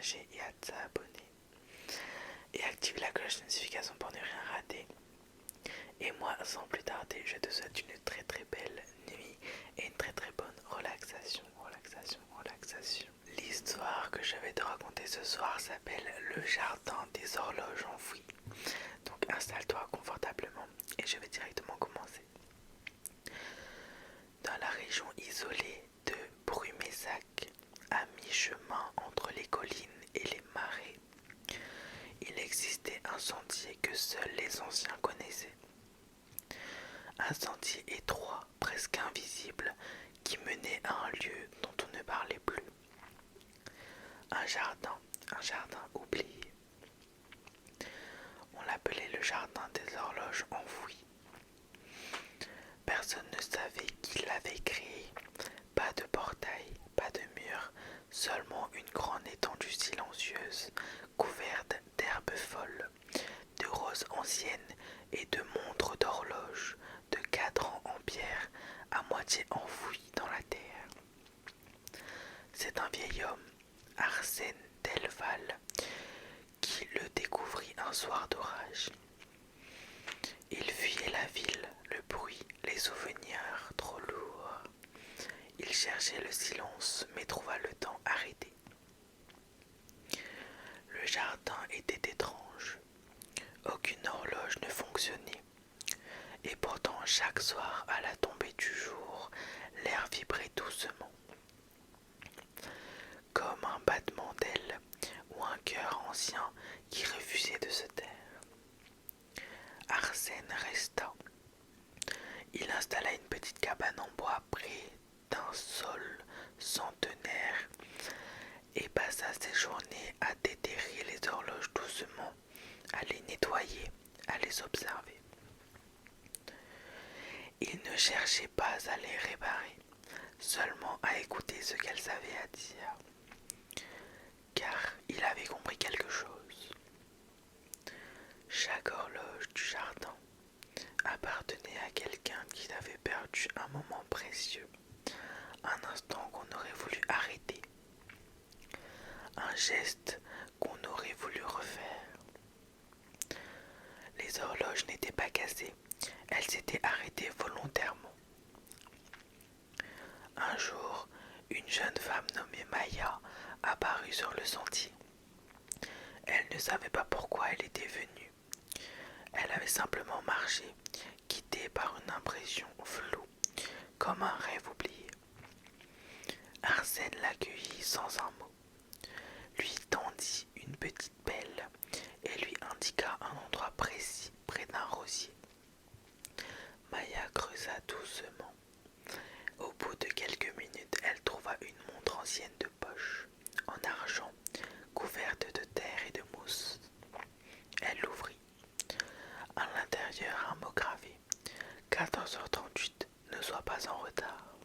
partager et à t'abonner. Et active la cloche de notification pour ne rien rater. Et moi, sans plus tarder, je te souhaite une très très belle nuit et une très très bonne relaxation. L'histoire que je vais te raconter ce soir s'appelle Le jardin des horloges enfouies. Donc installe-toi confortablement et je vais directement commencer. Dans la région isolée de Brumézac, à mi-chemin entre les collines et les marais, il existait un sentier que seuls les anciens connaissaient. Un sentier étroit, presque invisible, qui menait à un lieu dont on ne parlait plus. Un jardin oublié. On l'appelait le jardin des horloges enfouies. Personne ne savait qui l'avait créé. Pas de portail, pas de mur, seulement une grande étendue silencieuse, couverte d'herbes folles, de roses anciennes et de montres d'horloges, de cadrans en pierre à moitié enfouis dans la terre. C'est un vieil homme, Arsène Delval, qui le découvrit un soir d'orage. Il fuyait la ville, le bruit, les souvenirs trop lourds. Il cherchait le silence, mais trouva le temps arrêté. Le jardin était étrange. Aucune horloge ne fonctionnait. Et pourtant, chaque soir, à la tombée du jour, l'air vibrait doucement. Comme un battement d'ailes ou un cœur ancien qui refusait de se taire. Arsène resta. Il installa une petite cabane en bois près d'un sol centenaire et passa ses journées à déterrer les horloges doucement, à les nettoyer, à les observer. Il ne cherchait pas à les réparer, seulement à écouter ce qu'elles avaient à dire, car il avait compris quelque chose. Chaque horloge du jardin appartenait à quelqu'un qui avait perdu un moment précieux, un instant qu'on aurait voulu arrêter, un geste qu'on aurait voulu refaire. Les horloges n'étaient pas cassées, elles s'étaient arrêtées volontairement. Un jour, une jeune femme nommée Maya apparut sur le sentier. Elle ne savait pas pourquoi elle était venue. Elle avait simplement marché, guidée par une impression floue, comme un rêve oublié. Arsène l'accueillit sans un mot, lui tendit une petite pelle et lui indiqua un endroit précis près d'un rosier. Maya creusa doucement. Au bout de quelques minutes, elle trouva une montre ancienne de poche, en argent, couverte de terre et de mousse. Elle l'ouvrit. À l'intérieur, un mot gravé. 14h38, ne sois pas en retard.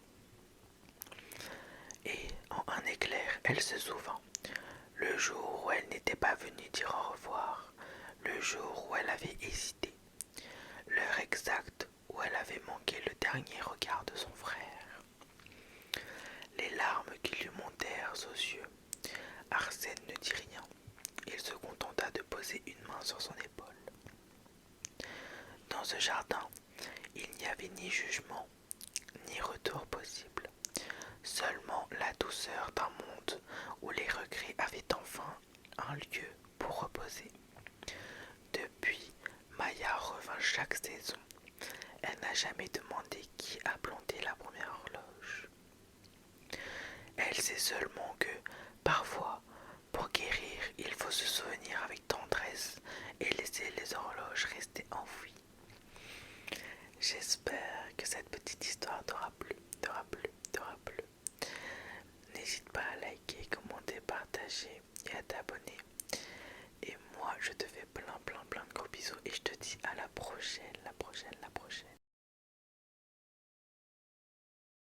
Et, en un éclair, elle se souvint. Le jour où elle n'était pas venue dire au revoir. Le jour où elle avait hésité. L'heure exacte où elle avait manqué le dernier regard de son frère. Les larmes qui lui montèrent aux yeux. Arsène ne dit rien. Il se contenta de poser une main sur son épaule. Dans ce jardin, il n'y avait ni jugement, ni retour possible. Seulement la douceur d'un monde où les regrets avaient enfin un lieu pour reposer. Depuis, Maya revint chaque saison. Elle n'a jamais demandé qui a planté la première horloge. Elle sait seulement que, parfois, pour guérir, il faut se souvenir avec tendresse et laisser les horloges rester enfouies. J'espère